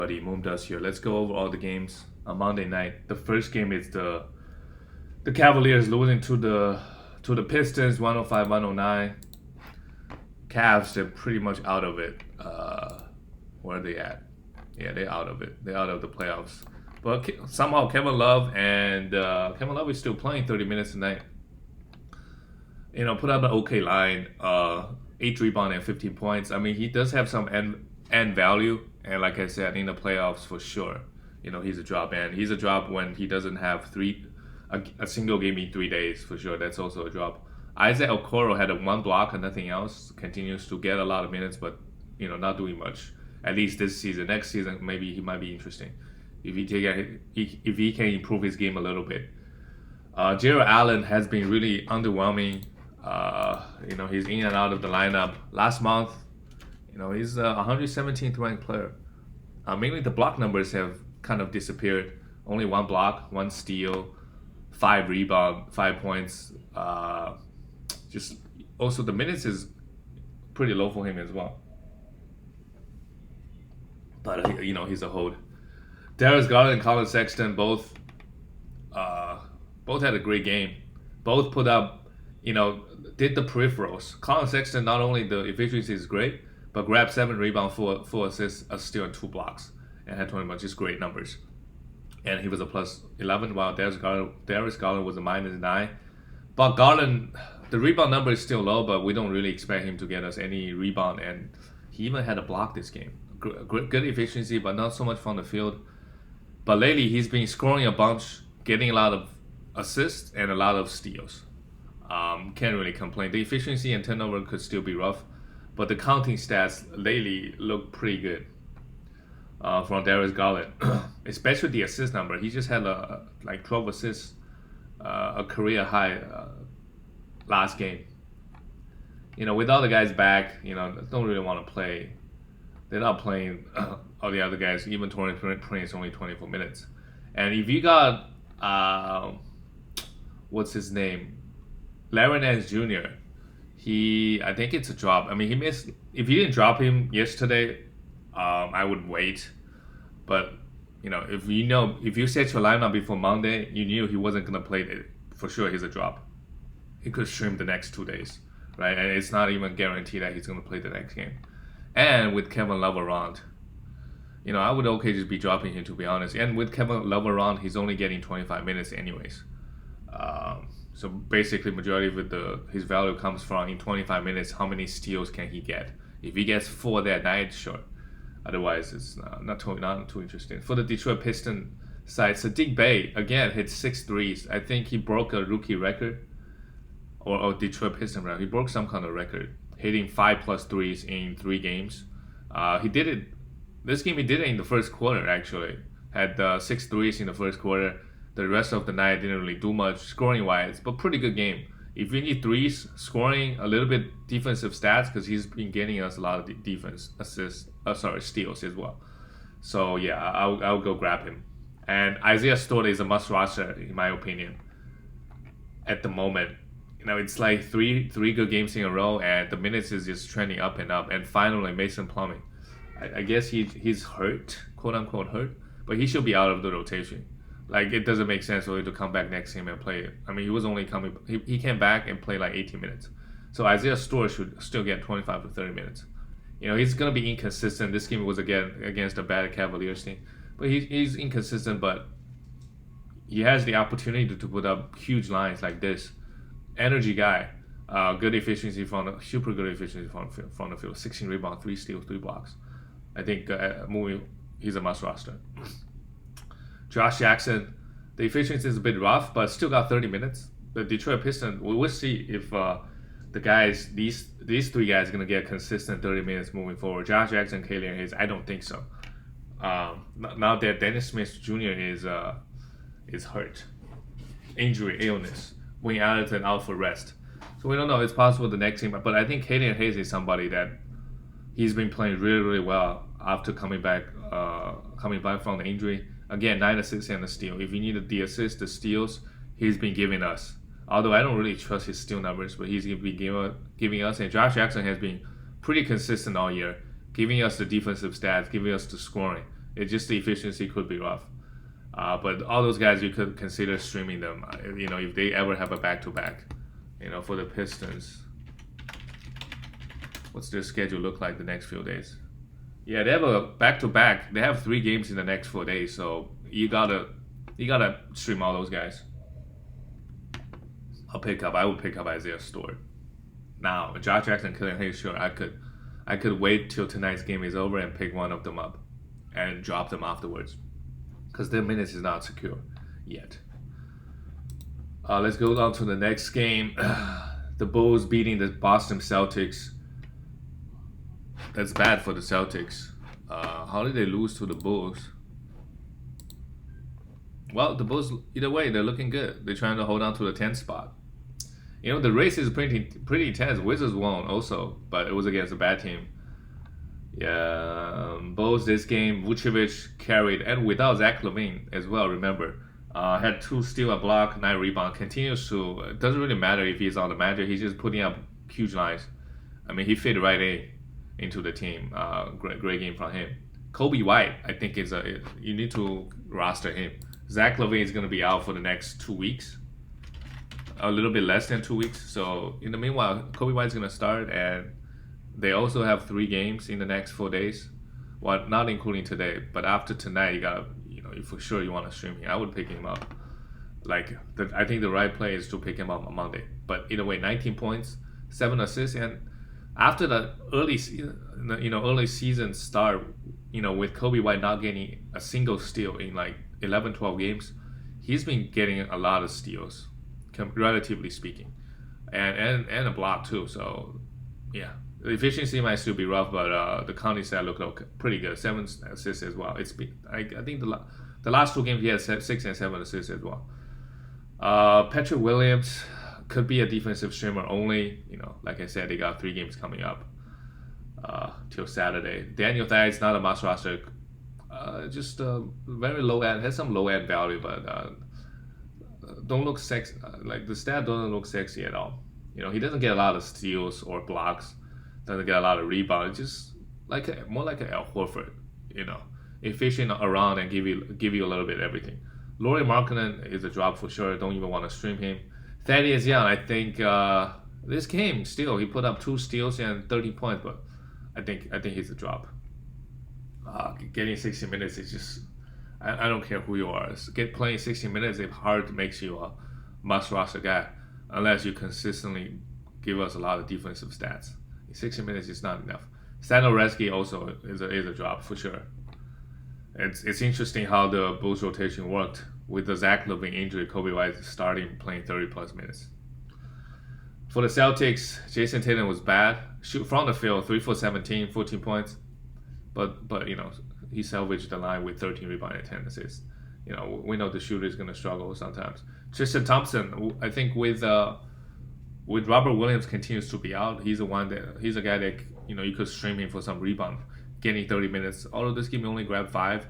Buddy Moon does here. Let's go over all the games on Monday night. The first game is the Cavaliers losing to the Pistons 105-109. Cavs, they're pretty much out of it. Where are they at? Yeah, they're out of it. They're out of the playoffs. But somehow Kevin Love is still playing 30 minutes a night. Put up an okay line. 8 rebound and 15 points. I mean, he does have some end value, and like I said, in the playoffs for sure. He's a drop, and he's a drop when he doesn't have a single game in 3 days for sure. That's also a drop. Isaac Okoro had one block and nothing else. Continues to get a lot of minutes, but not doing much. At least this season. Next season, maybe he might be interesting if he can improve his game a little bit. Jared Allen has been really underwhelming. He's in and out of the lineup. Last month, he's a 117th ranked player. Mainly the block numbers have kind of disappeared. Only one block, one steal, 5 rebound, 5 points. Just also the minutes is pretty low for him as well. But he's a hold. Darius Garland and Colin Sexton both had a great game. Both put up, did the peripherals. Colin Sexton, not only the efficiency is great, but grabbed 7 rebounds, 4 assists, a steal, and 2 blocks, and had 20 much just great numbers. And he was a plus 11, while Darius Garland was a minus 9. But Garland, the rebound number is still low, but we don't really expect him to get us any rebound, and he even had a block this game. Good efficiency, but not so much from the field. But lately, he's been scoring a bunch, getting a lot of assists and a lot of steals. Can't really complain. The efficiency and turnover could still be rough, but the counting stats lately look pretty good from Darius Garland, especially the assist number. He just had like 12 assists, a career high last game. With all the guys back, don't really want to play. They're not playing all the other guys. Even Torrey Prince only 24 minutes. And if you got what's his name, Larry Nance Jr., I think it's a drop. I mean, he missed. If you didn't drop him yesterday, I would wait. But if you set your lineup before Monday, you knew he wasn't gonna play it. For sure, he's a drop. He could stream the next 2 days, right? And it's not even guaranteed that he's gonna play the next game. And with Kevin Love around, I would just be dropping him, to be honest. And with Kevin Love around, he's only getting 25 minutes anyways. So basically, majority of his value comes from in 25 minutes. How many steals can he get? If he gets 4 that night, sure. Otherwise, it's not too interesting. For the Detroit Pistons side, Sadiq Bey again hit 6 threes. I think he broke a rookie record, or Detroit Pistons record. He broke some kind of record, hitting 5+ threes in 3 games. He did it. This game he did it in the first quarter. Actually, had 6 threes in the first quarter. The rest of the night didn't really do much scoring wise, but pretty good game. If you need threes, scoring, a little bit defensive stats, because he's been getting us a lot of defense steals as well. So yeah, I'll go grab him. And Isaiah Stewart is a must roster in my opinion. At the moment, it's like three good games in a row, and the minutes is just trending up and up. And finally, Mason Plumlee. I guess he's hurt, quote unquote hurt, but he should be out of the rotation. Like, it doesn't make sense for him to come back next game and play it. I mean, he was only coming. He came back and played like 18 minutes. So Isaiah Stewart should still get 25 to 30 minutes. He's gonna be inconsistent. This game was again against a bad Cavaliers team, but he's inconsistent. But he has the opportunity to put up huge lines like this. Energy guy, good efficiency super good efficiency from the field. 16 rebounds, 3 steals, 3 blocks. I think he's a must roster. Josh Jackson, the efficiency is a bit rough, but still got 30 minutes. The Detroit Pistons, we will see if these 3 guys are gonna get consistent 30 minutes moving forward. Josh Jackson, Killian Hayes, I don't think so. Now that Dennis Smith Jr. is hurt, injury, illness, Wayne Allerton out for rest, so we don't know. It's possible the next game, but I think Killian Hayes is somebody that he's been playing really, really well after coming back from the injury. Again, 9 assists and a steal. If you needed the assists, the steals, he's been giving us. Although I don't really trust his steal numbers, but he's been giving us. And Josh Jackson has been pretty consistent all year, giving us the defensive stats, giving us the scoring. It's just the efficiency could be rough. But all those guys, you could consider streaming them. If they ever have a back-to-back. For the Pistons, what's their schedule look like the next few days? Yeah, they have a back-to-back. They have 3 games in the next 4 days, so you gotta stream all those guys. I would pick up Isaiah Stewart. Now, Josh Jackson, Killian Hayes, sure, I could wait till tonight's game is over and pick one of them up and drop them afterwards because their minutes is not secure yet. Let's go on to the next game. The Bulls beating the Boston Celtics. That's bad for the Celtics. How did they lose to the Bulls? Well, the Bulls, either way, they're looking good. They're trying to hold on to the 10th spot. The race is pretty intense. Wizards won also, but it was against a bad team. Yeah, Bulls this game, Vucevic carried, and without Zach LaVine as well, remember. Had 2 steals, a block, 9 rebounds. Continues to, it doesn't really matter if he's on the Magic, he's just putting up huge lines. I mean, he fit right into the team. Great game from him. Kobe White, I think, you need to roster him. Zach LaVine is going to be out for the next 2 weeks. A little bit less than 2 weeks. So in the meanwhile, Kobe White's going to start, and they also have 3 games in the next 4 days. Well, not including today, but after tonight, you gotta, for sure you want to stream him. I would pick him up. I think the right play is to pick him up on Monday. But either way, 19 points, 7 assists, and after the early season start, with Kobe White not getting a single steal in 11, 12 games, he's been getting a lot of steals, relatively speaking, and a block too. So, yeah, the efficiency might still be rough, but the counting stat look pretty good. 7 assists as well. I think the last 2 games he had 6 and 7 assists as well. Patrick Williams could be a defensive streamer only. Like I said, they got 3 games coming up till Saturday. Daniel Theis not a must roster. Just very low end, has some low end value, but don't look sexy. The stat doesn't look sexy at all. He doesn't get a lot of steals or blocks, doesn't get a lot of rebounds. Just more like a Al Horford. Efficient around and give you a little bit of everything. Lauri Markkanen is a drop for sure. Don't even want to stream him. Thaddeus Young, I think this game still he put up 2 steals and 30 points, but I think he's a drop. Getting 60 minutes is just, I don't care who you are. Playing 60 minutes, it hard makes you a must roster guy unless you consistently give us a lot of defensive stats. 60 minutes is not enough. Stan Oreski also is a drop for sure. It's interesting how the Bulls rotation worked with the Zach LaVine injury. Kobe White starting playing 30 plus minutes. For the Celtics, Jason Tatum was bad. Shoot from the field, 3 for 17, 14 points. But he salvaged the line with 13 rebounds and 10 assists. We know the shooter is going to struggle sometimes. Tristan Thompson, I think with Robert Williams continues to be out, he's a guy that you could stream him for some rebound, getting 30 minutes. Although this game only grabbed 5,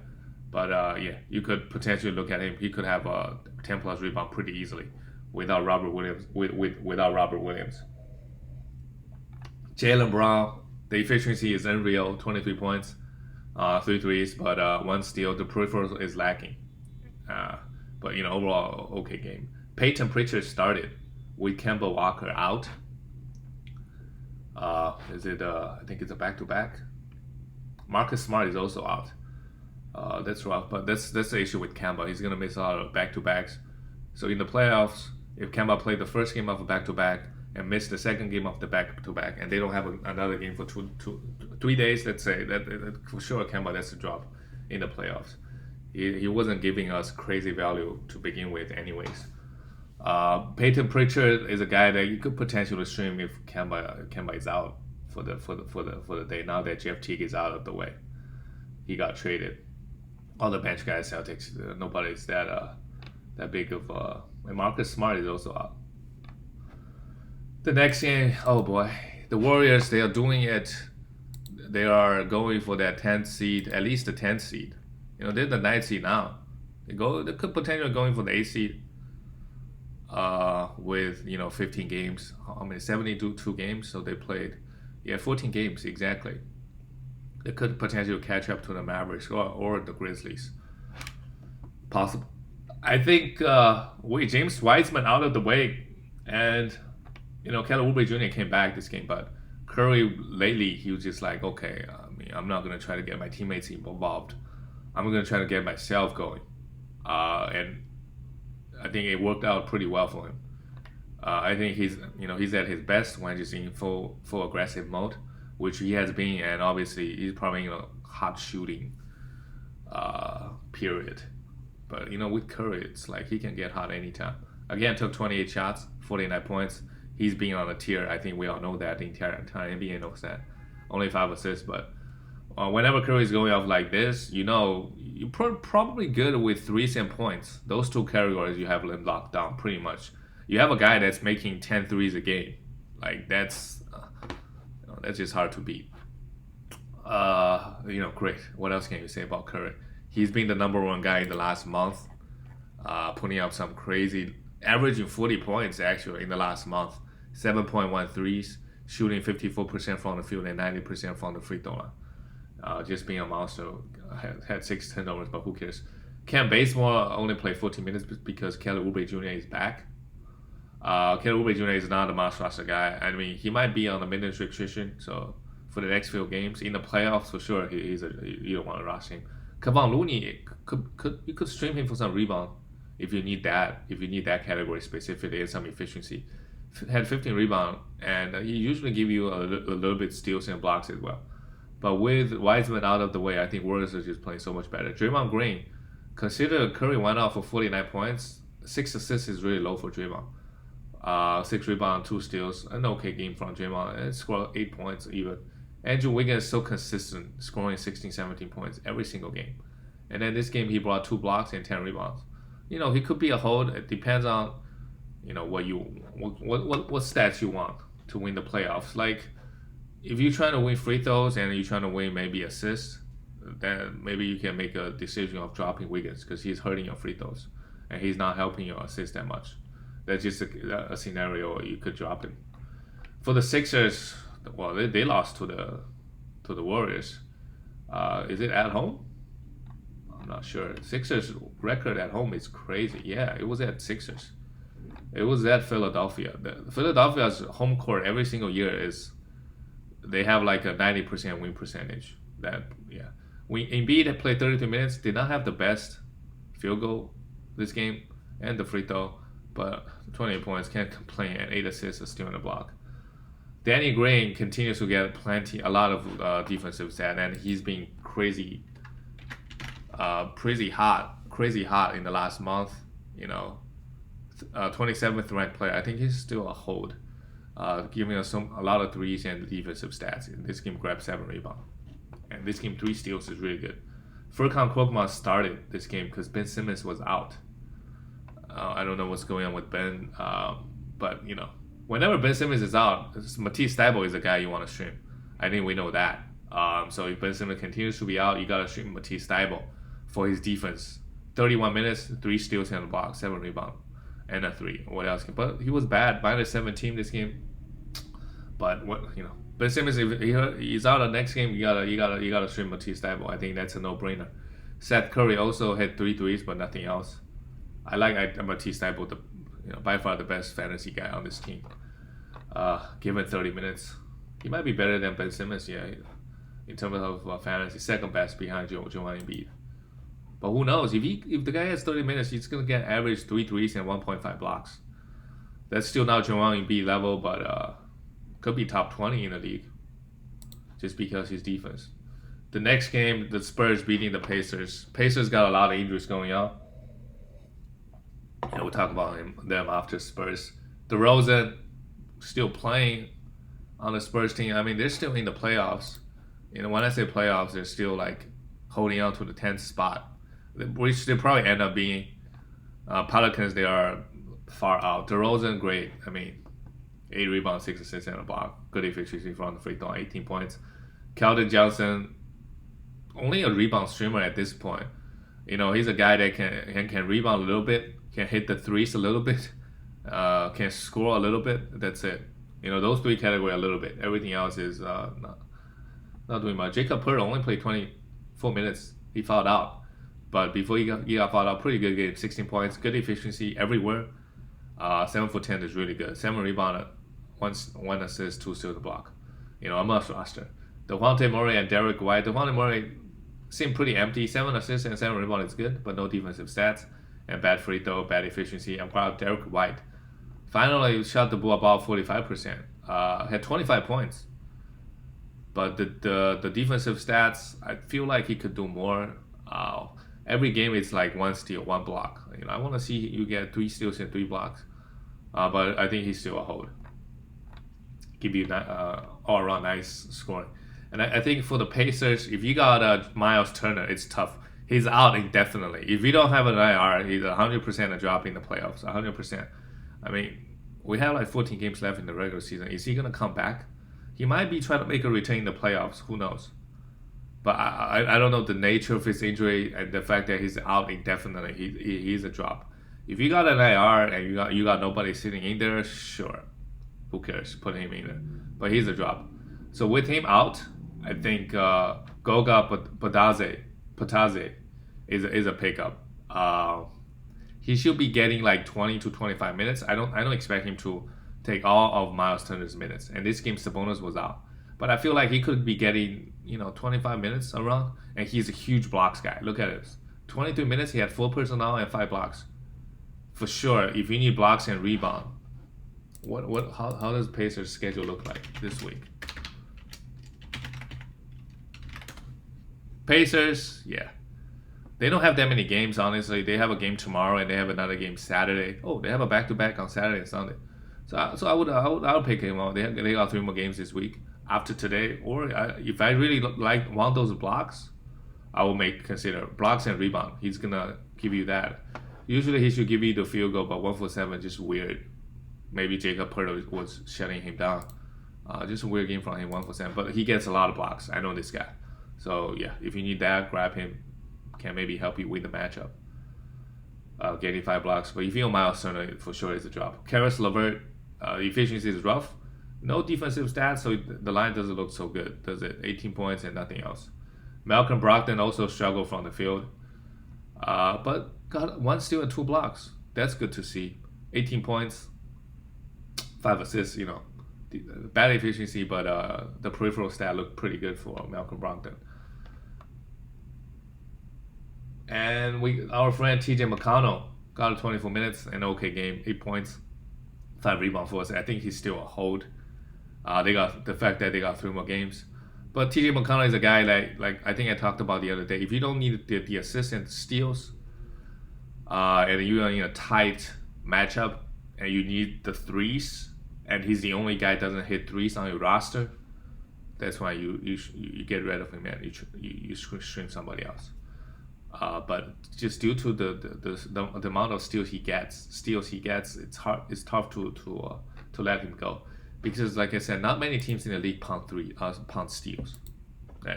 but you could potentially look at him. He could have a 10 plus rebound pretty easily without Robert Williams. Without Robert Williams, Jaylen Brown, the efficiency is unreal. 23 points, 3 threes, but 1 steal. The peripheral is lacking. But overall okay game. Peyton Pritchard started with Kemba Walker out. Is it? I think it's a back-to-back. Marcus Smart is also out. That's rough, but that's the issue with Kemba. He's gonna miss a lot of back-to-backs. So in the playoffs, if Kemba played the first game of a back-to-back and missed the second game of the back-to-back, and they don't have another game for 3 days, let's say, that for sure Kemba, that's a drop in the playoffs. He wasn't giving us crazy value to begin with, anyways. Peyton Pritchard is a guy that you could potentially stream if Kemba is out for the day. Now that Jeff Teague is out of the way, he got traded. All the bench guys, Celtics, nobody's that big of. And Marcus Smart is also out. The next game, oh boy, the Warriors, they are doing it. They are going for that 10th seed, at least the 10th seed. They're the 9th seed now. They could potentially going for the 8th seed. With 15 games, 72 games, so they played 14 games exactly. They could potentially catch up to the Mavericks or the Grizzlies. Possible. I think with James Wiseman out of the way, and Kelly Oubre Jr. came back this game, but Curry lately he was just like, okay, I mean, I'm not gonna try to get my teammates involved. I'm gonna try to get myself going, and I think it worked out pretty well for him. I think he's at his best when just in full aggressive mode, which he has been, and obviously he's probably in a hot shooting period. But with Curry, it's like he can get hot anytime. Again, took 28 shots, 49 points. He's been on a tier. I think we all know that. The entire NBA knows that. Only 5 assists, but whenever Curry is going off like this, you're probably good with threes and points. Those two categories you have them locked down pretty much. You have a guy that's making 10 threes a game. Like that's just hard to beat. Great. What else can you say about Curry? He's been the number one guy in the last month, putting up some crazy, averaging 40 points actually in the last month, 7.1 threes, shooting 54% from the field and 90% from the free throw line. Just being a monster. Had 6 turnovers, but who cares? Cam Bazemore only played 14 minutes because Kelly Oubre Jr. is back. Kelly Oubre Jr. is not a must roster guy. I mean, he might be on a minutes restriction, so for the next few games in the playoffs for sure, you don't want to rush him. Kevon Looney you could stream him for some rebound if you need that. If you need that category specifically and some efficiency, had 15 rebound and he usually give you a little bit steals and blocks as well. But with Wiseman out of the way, I think Warriors are just playing so much better. Draymond Green, consider Curry went off for 49 points, 6 assists is really low for Draymond. 6 rebound, 2 steals, an okay game from Draymond, and scored 8 points even. Andrew Wiggins is so consistent, scoring 16, 17 points every single game. And then this game he brought 2 blocks and 10 rebounds. He could be a hold. It depends on, what stats you want to win the playoffs. Like, if you're trying to win free throws and you're trying to win maybe assists, then maybe you can make a decision of dropping Wiggins because he's hurting your free throws and he's not helping your assists that much. That's just a scenario you could drop him. For the Sixers, well, they lost to the Warriors. Is it at home? I'm not sure. Sixers record at home is crazy. Yeah, it was at Sixers. It was at Philadelphia. Philadelphia's home court every single year is they have like a 90% win percentage. When Embiid had played 32 minutes, did not have the best field goal this game and the free throw, but 28 points, can't complain, and 8 assists, still in the block. Danny Green continues to get a lot of defensive stats, and he's been crazy hot in the last month. 27th ranked player. I think he's still a hold, giving us a lot of threes and defensive stats. In this game, grabbed 7 rebounds, and this game 3 steals is really good. Furkan Korkmaz started this game because Ben Simmons was out. I don't know what's going on with Ben, but whenever Ben Simmons is out, Matisse Thybulle is the guy you want to stream. I think we know that. So if Ben Simmons continues to be out, you gotta stream Matisse Thybulle for his defense. 31 minutes, 3 steals in the box, 7 rebounds, and a 3. What else? But he was bad, -17 this game. But Ben Simmons, if he's out the next game, you gotta stream Matisse Thybulle. I think that's a no-brainer. Seth Curry also had 3 threes, but nothing else. I like Matisse Thybulle, by far the best fantasy guy on this team. Given 30 minutes, he might be better than Ben Simmons. Yeah, in terms of fantasy, second best behind Joel Embiid. But who knows? If the guy has 30 minutes, he's gonna get average 3 threes and 1.5 blocks. That's still not Joel Embiid level, but could be top 20 in the league, just because his defense. The next game, the Spurs beating the Pacers. Pacers got a lot of injuries going on. And we'll talk about them after Spurs. DeRozan still playing on the Spurs team. I mean, they're still in the playoffs. When I say playoffs, they're still like holding on to the 10th spot, which they probably end up being. Pelicans, they are far out. DeRozan, great. I mean, 8 rebounds, 6 assists, and a block. Good efficiency from the free throw, 18 points. Keldon Johnson, only a rebound streamer at this point. He's a guy that can rebound a little bit, can hit the threes a little bit, can score a little bit. That's it. Those 3 categories a little bit. Everything else is not not doing much. Jacob Purtle only played 24 minutes. He fouled out, but before he got fouled out, pretty good game. 16 points, good efficiency everywhere. 7 for 10 is really good. 7 rebound, one assist, 2 steals, a block. A must roster. Devontae Murray and Derek White. Devontae Murray seemed pretty empty. 7 assists and 7 rebounds is good, but no defensive stats. And bad free throw, bad efficiency. I'm proud of Derek White. Finally shot the ball about 45%. Had 25 points. But the defensive stats, I feel like he could do more. Every game it's like 1 steal, 1 block. I want to see you get 3 steals and 3 blocks. But I think he's still a hold. Give you all around nice scoring. And I think for the Pacers, if you got Miles Turner, it's tough. He's out indefinitely. If you don't have an IR, he's 100% a drop in the playoffs. 100%. I mean, we have like 14 games left in the regular season. Is he gonna come back? He might be trying to make a return in the playoffs. Who knows? But I don't know the nature of his injury and the fact that he's out indefinitely. He's a drop. If you got an IR and you got nobody sitting in there, sure. Who cares? Put him in there. But he's a drop. So with him out, I think Goga Potazze is a pickup. He should be getting like 20 to 25 minutes. I don't expect him to take all of Miles Turner's minutes. And this game Sabonis was out. But I feel like he could be getting 25 minutes around. And he's a huge blocks guy. Look at it. 23 minutes, he had 4 personnel and 5 blocks. For sure, if you need blocks and rebound, how does Pacers' schedule look like this week? Pacers, yeah. They don't have that many games, honestly. They have a game tomorrow and they have another game Saturday. Oh, they have a back-to-back on Saturday and Sunday. So I would pick him out. They got 3 more games this week after today. Or if I really want those blocks, I will consider blocks and rebound. He's gonna give you that. Usually he should give you the field goal, but 1 for 7 just weird. Maybe Jacob Purtle was shutting him down. Just a weird game from him, 1 for 7. But he gets a lot of blocks. I know this guy. So yeah, if you need that, grab him. Can maybe help you win the matchup. Getting 5 blocks. But if you don't Miles Turner, for sure it's a drop. Karis LeVert, efficiency is rough. No defensive stats, so the line doesn't look so good, does it? 18 points and nothing else. Malcolm Brogdon also struggled from the field. But got 1 steal and 2 blocks. That's good to see. 18 points, 5 assists, Bad efficiency, but the peripheral stat looked pretty good for Malcolm Brogdon. And our friend TJ McConnell got 24 minutes, an okay game, 8 points, 5 rebounds for us. I think he's still a hold. They got the fact that they got 3 more games. But TJ McConnell is a guy like I think I talked about the other day. If you don't need the assists and steals, and you're in a tight matchup, and you need the threes, and he's the only guy that doesn't hit threes on your roster, that's why you get rid of him and you stream somebody else. But just due to the amount of steals he gets, it's tough to let him go, because like I said, not many teams in the league pound steals.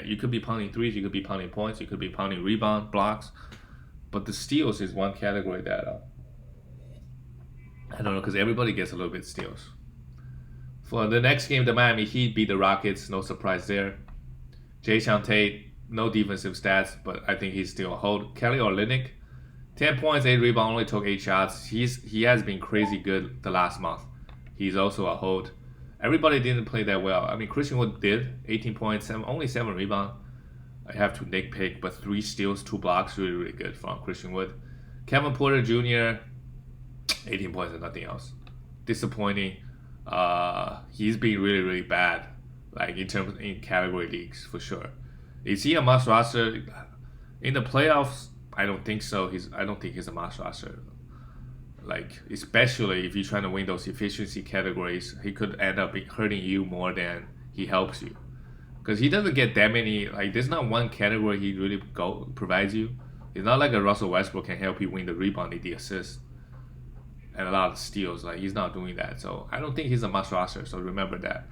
You could be pounding threes, you could be pounding points, you could be pounding rebound blocks, but the steals is one category that I don't know, because everybody gets a little bit steals. For the next game, the Miami Heat beat the Rockets. No surprise there. Jae'Sean Tate, no defensive stats, but I think he's still a hold. Kelly Olynyk, 10 points, 8 rebounds, only took 8 shots. He has been crazy good the last month. He's also a hold. Everybody didn't play that well. I mean, Christian Wood did, 18 points, only 7 rebounds. I have to nitpick, but 3 steals, 2 blocks, really, really good from Christian Wood. Kevin Porter Jr., 18 points and nothing else. Disappointing. He's been really, really bad, like in category leagues for sure. Is he a must roster in the playoffs? I don't think so. I don't think he's a must roster. Like, especially if you're trying to win those efficiency categories, he could end up hurting you more than he helps you, because he doesn't get that many. Like, there's not one category he really provides you. It's not like a Russell Westbrook can help you win the rebound, the assist, and a lot of steals. Like, he's not doing that. So I don't think he's a must roster. So remember that.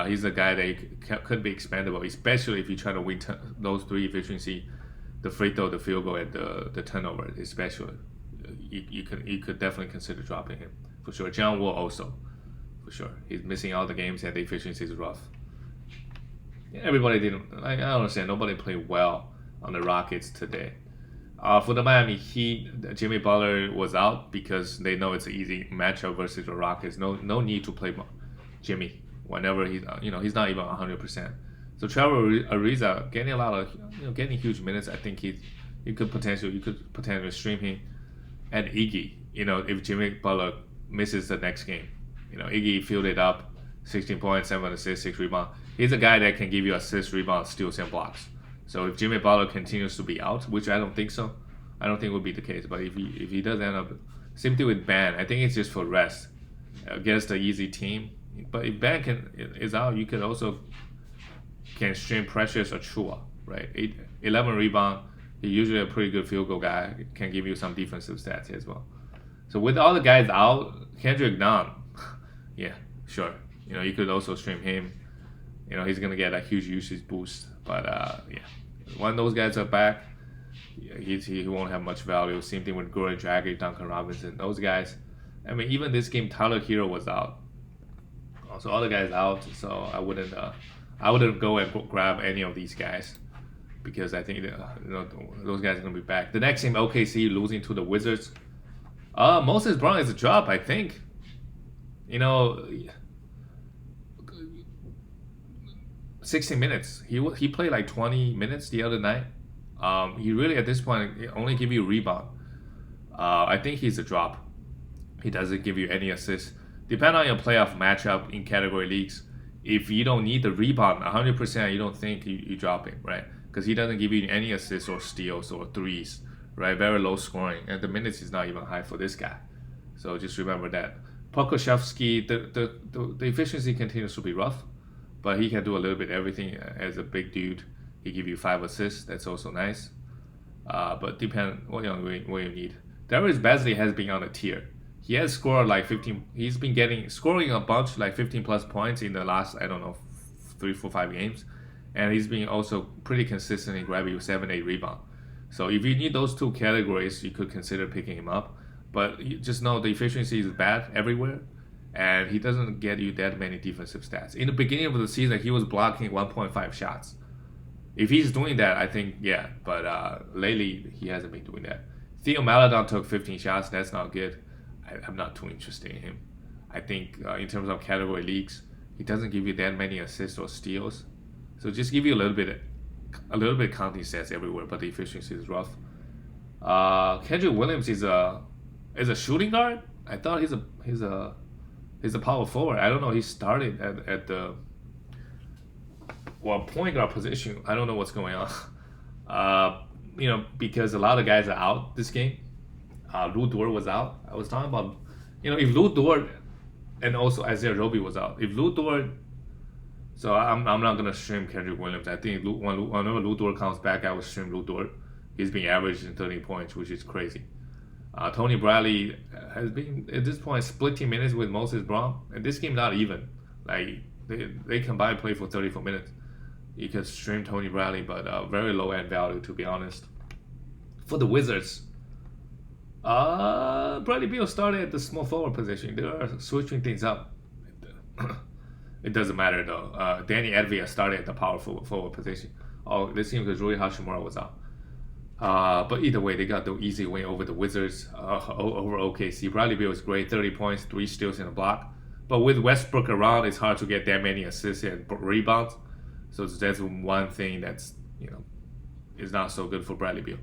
He's a guy that could be expendable, especially if you try to win those 3 efficiency, the free throw, the field goal, and the turnover. Especially, you could definitely consider dropping him for sure. John Wall also, for sure. He's missing all the games and the efficiency is rough. Everybody didn't. I understand. Nobody played well on the Rockets today. For the Miami Heat, Jimmy Butler was out because they know it's an easy matchup versus the Rockets. No need to play Jimmy whenever he's not even 100%. So Trevor Ariza getting a lot of getting huge minutes. I think you could potentially stream him, and Iggy. If Jimmy Butler misses the next game, Iggy filled it up, 16 points, 7 assists, 6 rebounds. He's a guy that can give you assists, rebounds, steals, and blocks. So if Jimmy Butler continues to be out, which I don't think so, I don't think would be the case. But if he does end up, same thing with Ben. I think it's just for rest against the easy team. But if Ben is out, you could also can stream Precious or Chua, right? 11 rebound. He's usually a pretty good field goal guy. Can give you some defensive stats as well. So with all the guys out, Kendrick Nunn, yeah, sure. You could also stream him. He's gonna get a huge usage boost. But yeah, when those guys are back, he won't have much value. Same thing with Goran Dragic, Duncan Robinson, those guys. I mean, even this game, Tyler Hero was out. So all the guys out. So I wouldn't go and grab any of these guys because I think those guys are gonna be back. The next game, OKC losing to the Wizards. Moses Brown is a drop, I think. 16 minutes. He played like 20 minutes the other night. He really at this point only give you rebound. I think he's a drop. He doesn't give you any assists. Depending on your playoff matchup in category leagues, if you don't need the rebound 100%, you don't think you drop him, right? Because he doesn't give you any assists or steals or threes, right? Very low scoring, and the minutes is not even high for this guy. So just remember that. Pokusevski, the efficiency continues to be rough, but he can do a little bit everything as a big dude. He give you 5 assists. That's also nice. But depend what you need. Darius Bazley has been on a tear. He has scored like 15. He's been scoring a bunch, like 15 plus points in the last 3, 4, 5 games, and he's been also pretty consistent in grabbing you 7, 8 rebound. So if you need those 2 categories, you could consider picking him up. But you just know the efficiency is bad everywhere, and he doesn't get you that many defensive stats. In the beginning of the season, he was blocking 1.5 shots. If he's doing that, I think, yeah. But lately, he hasn't been doing that. Theo Maledon took 15 shots. That's not good. I'm not too interested in him. I think in terms of category leagues, he doesn't give you that many assists or steals. So just give you a little bit counting stats everywhere, but the efficiency is rough. Kendrick Williams is a shooting guard. I thought he's a power forward. I don't know. He started at the point guard position. I don't know what's going on. Because a lot of guys are out this game. Lou Dort was out. I was talking about, if Lou Dort and also Isaiah Roby was out. If Lou Dort, so I'm not gonna stream Kendrick Williams. I think whenever Lou Dort comes back, I will stream Lou Dort. He's been averaging 30 points, which is crazy. Tony Bradley has been at this point splitting minutes with Moses Brown, and this game not even. Like they combined play for 34 minutes. You could stream Tony Bradley, but very low end value to be honest. For the Wizards, Bradley Beal started at the small forward position. They are switching things up. It doesn't matter though. Danny Advia started at the power forward position. Oh, this seems because Rui Hachimura was out. But either way, they got the easy win over the Wizards, over OKC. Bradley Beal was great, 30 points, 3 steals and a block. But with Westbrook around, it's hard to get that many assists and rebounds. So that's one thing that's is not so good for Bradley Beal.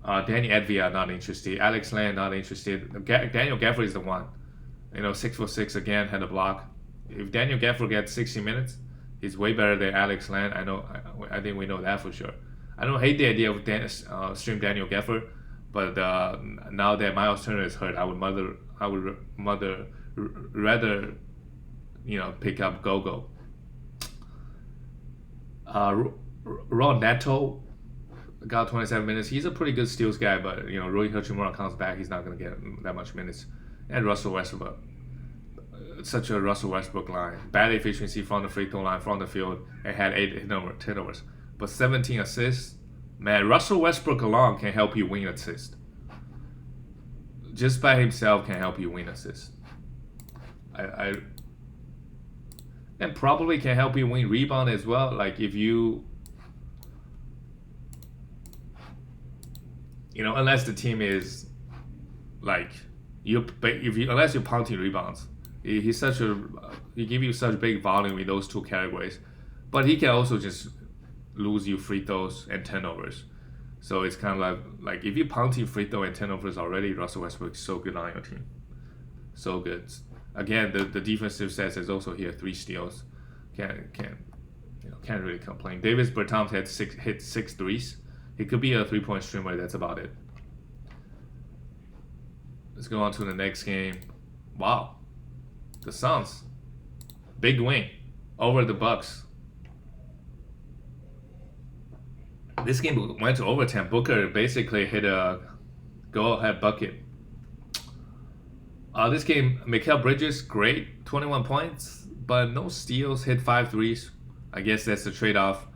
Danny Advia not interested. Alex Len not interested. Daniel Gafford is the one. 6'6" again, had a block. If Daniel Gafford gets 60 minutes, he's way better than Alex Len. I think we know that for sure. I don't hate the idea of stream Daniel Gafford, but now that Miles Turner is hurt, I would rather pick up Gogo. Raw Neto got 27 minutes. He's a pretty good steals guy, but Rui Hachimura comes back, he's not going to get that much minutes. And Russell Westbrook, such a Russell Westbrook line, bad efficiency from the free throw line, from the field, and had 8 turnovers, but 17 assists. Man, Russell Westbrook alone can help you win assists. Just by himself can help you win assists. and probably can help you win rebound as well. Like if unless the team is like unless you're punting rebounds, he give you such big volume in those two categories, but he can also just lose you free throws and turnovers. So it's kind of like if you punting free throw and turnovers already, Russell Westbrook is so good on your team, so good. Again, the defensive stats is also here 3 steals, can't really complain. Davis Bertans hit 6 threes. He could be a 3-point streamer. That's about it. Let's go on to the next game. Wow, the Suns, big win over the Bucks. This game went to overtime. Booker basically hit a go-ahead bucket. This game, Mikal Bridges, great, 21 points, but no steals, hit 5 threes. I guess that's the trade-off.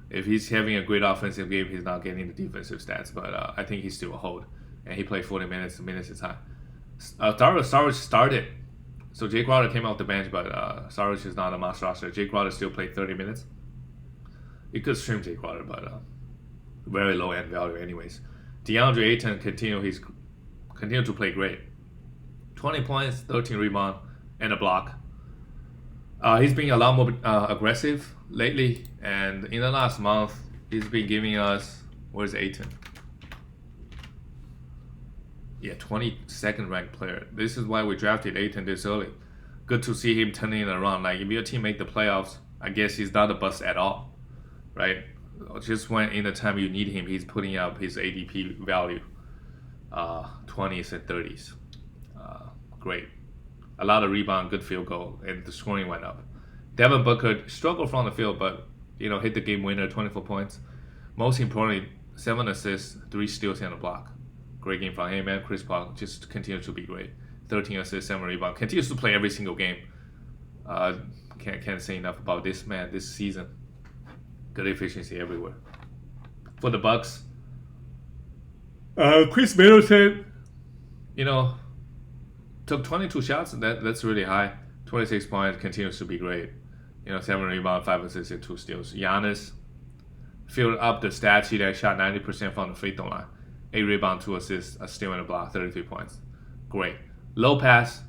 If he's having a great offensive game, he's not getting the defensive stats, but I think he's still a hold. And he played 40 minutes, the minutes is high. Sarge started. So Jake Crowder came off the bench, but Sarge is not a must roster. Jake Crowder still played 30 minutes. You could stream Jake Crowder, but very low end value anyways. DeAndre Ayton continued to play great. 20 points, 13 rebound, and a block. He's been a lot more aggressive lately, and in the last month, he's been giving us, where's Ayton? Yeah, 22nd ranked player. This is why we drafted Ayton this early. Good to see him turning it around. Like if your team make the playoffs, I guess he's not a bust at all, right? Just when in the time you need him, he's putting up his ADP value, 20s and 30s. Great. A lot of rebound, good field goal, and the scoring went up. Devin Booker struggled from the field, but hit the game winner, 24 points. Most importantly, 7 assists, 3 steals, and a block. Great game from him, and Chris Paul just continues to be great. 13 assists, 7 rebounds. Continues to play every single game. Can't say enough about this man this season. Good efficiency everywhere. For the Bucks, Chris Middleton, took 22 shots, and that's really high. 26 points, continues to be great. 7 rebounds, 5 assists, and 2 steals. Giannis filled up the stat sheet and shot 90% from the free throw line. 8 rebounds, 2 assists, a steal and a block, 33 points. Great. Lopez,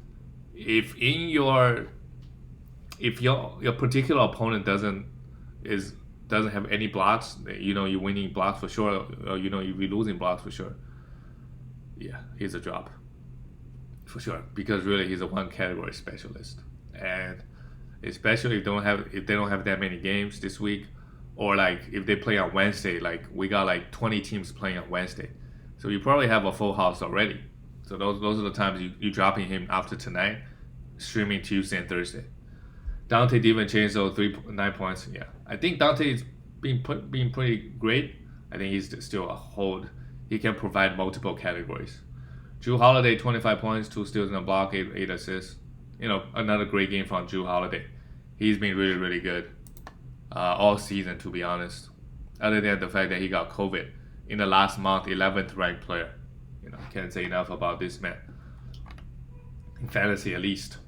if your particular opponent doesn't have any blocks, you're winning blocks for sure, or you're losing blocks for sure. Yeah, he's a drop. For sure, because really he's a one category specialist, and especially if they don't have that many games this week, or like if they play on Wednesday, like we got like 20 teams playing on Wednesday, so you probably have a full house already. So those are the times you dropping him after tonight, streaming Tuesday and Thursday. Dante DiVincenzo 9 points. Yeah, I think Dante is being pretty great. I think he's still a hold. He can provide multiple categories. Jrue Holiday, 25 points, 2 steals and a block, 8 assists. Another great game from Jrue Holiday. He's been really, really good all season, to be honest. Other than the fact that he got COVID in the last month, 11th ranked player. Can't say enough about this man. In fantasy, at least.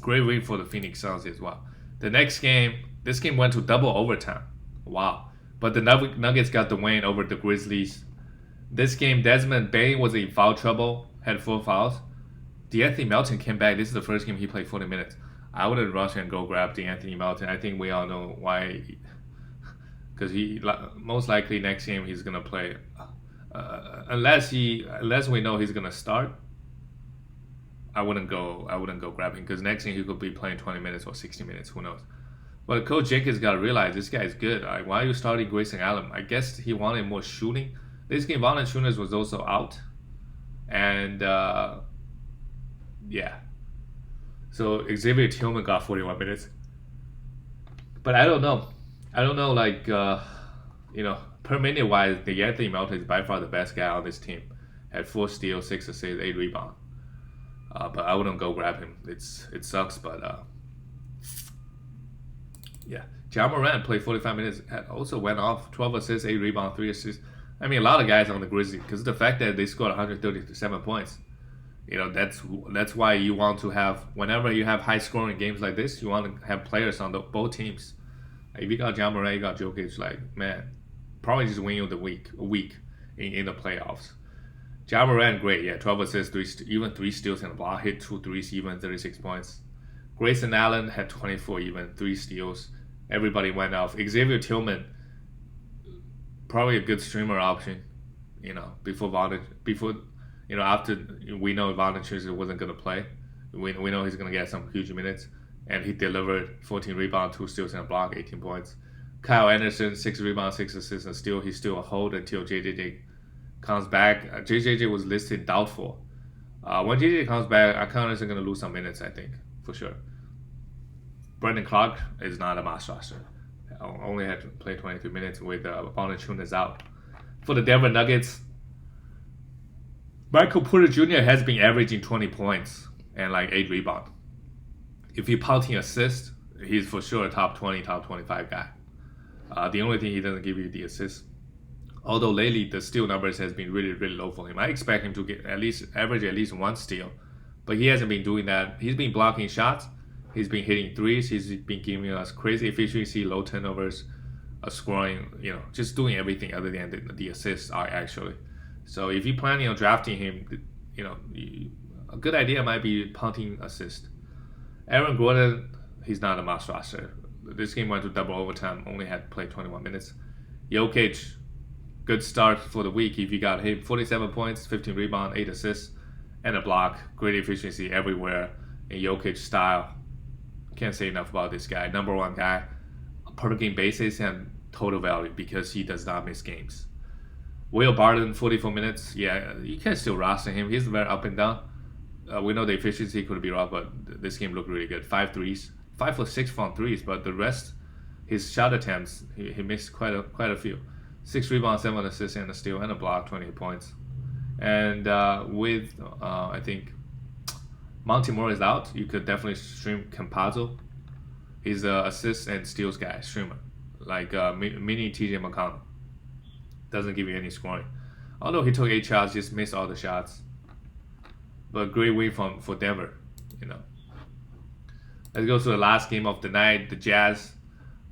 Great win for the Phoenix Suns as well. The next game, this game went to double overtime. Wow. But the Nuggets got the win over the Grizzlies. This game, Desmond Bane was in foul trouble, had 4 fouls. DeAnthony Melton came back. This is the first game he played 40 minutes. I wouldn't rush and go grab DeAnthony Melton. I think we all know why. Because he most likely next game he's gonna play, unless we know he's gonna start. I wouldn't go grab him because next game he could be playing 20 minutes or 60 minutes. Who knows? But Coach Jenkins got to realize this guy is good. Why are you starting Grayson Allen? I guess he wanted more shooting. This game, Valanciunas was also out, and yeah. So Xavier Tillman got 41 minutes, but I don't know. Like per minute wise, the Anthony Melton is by far the best guy on this team. Had 4 steals, 6 assists, 8 rebounds. But I wouldn't go grab him. It sucks, but yeah. Ja Morant played 45 minutes. Also went off 12 assists, 8 rebounds, 3 assists. I mean, a lot of guys on the Grizzlies because the fact that they scored 137 points. That's why you want to have whenever you have high scoring games like this, you want to have players on both teams. If you got Ja Morant, you got Jokic, like man, probably just win you the week in the playoffs. Ja Morant, great, yeah, 12 assists, even 3 steals and a block, hit 2 threes, even 36 points. Grayson Allen had 24 even, 3 steals. Everybody went off. Xavier Tillman, probably a good streamer option, after we know Valanciunas wasn't going to play. We know he's going to get some huge minutes. And he delivered 14 rebounds, 2 steals, and a block, 18 points. Kyle Anderson, 6 rebounds, 6 assists, and he's still a hold until JJJ comes back. JJJ was listed doubtful. When JJJ comes back, Kyle Anderson going to lose some minutes, I think, for sure. Brandon Clark is not a must roster. Only had to play 23 minutes with Valanciunas out. For the Denver Nuggets, Michael Porter Jr. has been averaging 20 points and like 8 rebounds. If he counting assists, he's for sure a top 20, top 25 guy. The only thing he doesn't give you the assists. Although lately the steal numbers has been really, really low for him. I expect him to average at least 1 steal, but he hasn't been doing that. He's been blocking shots. He's been hitting threes. He's been giving us crazy efficiency, low turnovers, scoring. Just doing everything other than the assists are actually. So if you're planning on drafting him, a good idea might be punting assist. Aaron Gordon, he's not a must roster. This game went to double overtime, only had played 21 minutes. Jokic, good start for the week. If you got him, 47 points, 15 rebounds, 8 assists, and a block. Great efficiency everywhere in Jokic style. Can't say enough about this guy. Number 1 guy, per game basis and total value because he does not miss games. Will Barton, 44 minutes. Yeah, you can still roster him. He's very up and down. We know the efficiency could be rough, but this game looked really good. 5 threes, 5 for 6 from threes, but the rest, his shot attempts, he missed quite a few. 6 rebounds, 7 assists, and a steal, and a block, 28 points. And with I think Monty Moore is out, you could definitely stream Campazzo. He's an assist and steals guy, streamer, like mini TJ McConnell. Doesn't give you any scoring. Although he took 8 shots, just missed all the shots. But great win for Denver, Let's go to the last game of the night. The Jazz,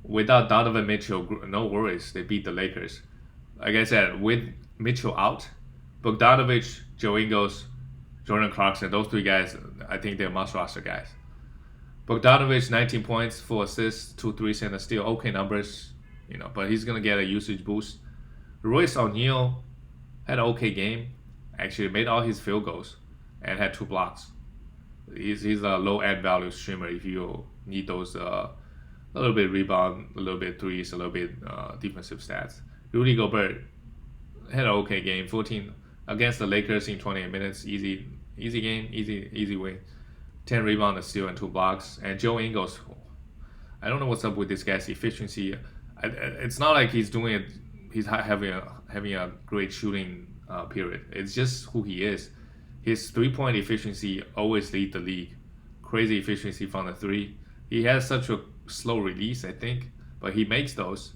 without Donovan Mitchell, no worries. They beat the Lakers. Like I said, with Mitchell out, Bogdanovic, Joe Ingles, Jordan Clarkson, those 3 guys, I think they're must roster guys. Bogdanovic, 19 points, 4 assists, 2 threes, and a steal. Okay numbers, but he's going to get a usage boost. Royce O'Neal had an okay game. Actually made all his field goals and had 2 blocks. He's a low-end value streamer if you need those a little bit rebound, a little bit threes, a little bit defensive stats. Rudy Gobert had an okay game, 14 against the Lakers in 28 minutes. Easy game, easy win. 10 rebounds, a steal, and 2 blocks. And Joe Ingles, I don't know what's up with this guy's efficiency. It's not like he's doing it. He's having a great shooting period. It's just who he is. His 3-point efficiency always lead the league. Crazy efficiency from the 3. He has such a slow release, I think, but he makes those.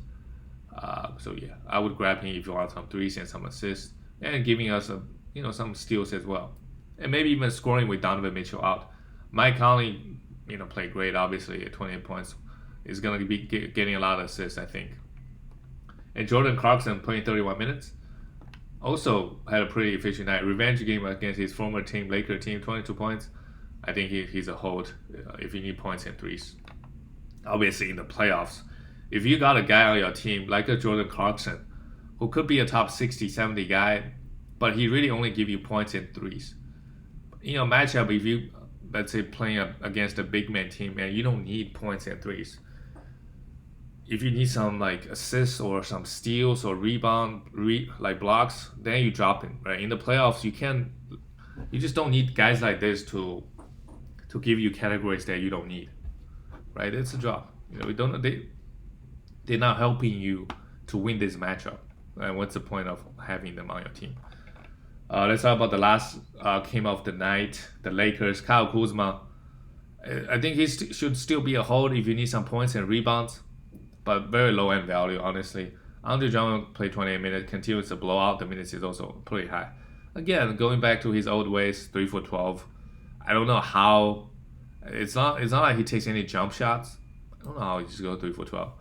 So yeah, I would grab him if you want some threes and some assists, and giving us some steals as well, and maybe even scoring with Donovan Mitchell out. Mike Conley, played great. Obviously, at 28 points, is going to be getting a lot of assists, I think. And Jordan Clarkson playing 31 minutes. Also had a pretty efficient night. Revenge game against his former team, Laker team, 22 points. I think he's a hold if you need points and threes. Obviously, in the playoffs, if you got a guy on your team like a Jordan Clarkson, who could be a top 60, 70 guy, but he really only give you points and threes. Matchup, if you, let's say, playing against a big man team, and you don't need points and threes. If you need some like assists or some steals or rebound, like blocks, then you drop him, right? In the playoffs, you just don't need guys like this to give you categories that you don't need, right? It's a drop. They're not helping you to win this matchup. And what's the point of having them on your team? Let's talk about the last game of the night, the Lakers. Kyle Kuzma, I think he should still be a hold if you need some points and rebounds, but very low end value, honestly. Andre Drummond played 28 minutes, continues to blow out. The minutes is also pretty high. again, going back to his old ways, 3 for 12. I don't know how. It's not like he takes any jump shots. I don't know how he just go 3 for 12.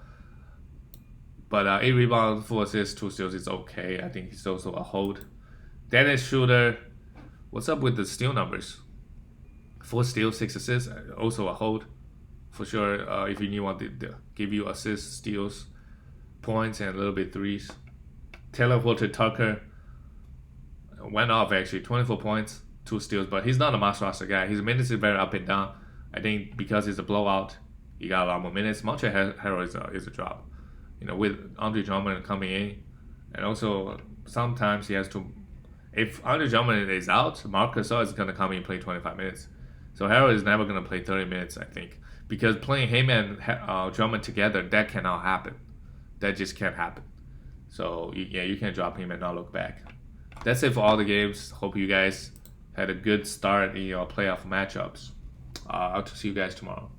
But 8 rebounds, 4 assists, 2 steals is okay. I think he's also a hold. Dennis Schroeder, what's up with the steal numbers? 4 steals, 6 assists, also a hold for sure. If you want to give you assists, steals, points, and a little bit threes. Taylor Horton Tucker went off actually, 24 points, 2 steals, but he's not a must roster guy. His minutes is very up and down. I think because it's a blowout, he got a lot more minutes. Montrezl Harrell is a drop. With Andre Drummond coming in, and also sometimes he has to. If Andre Drummond is out, Marc Gasol is gonna come in and play 25 minutes. So Harrell is never gonna play 30 minutes, I think, because playing him and Drummond together, that cannot happen. That just can't happen. So yeah, you can drop him and not look back. That's it for all the games. Hope you guys had a good start in your playoff matchups. I'll see you guys tomorrow.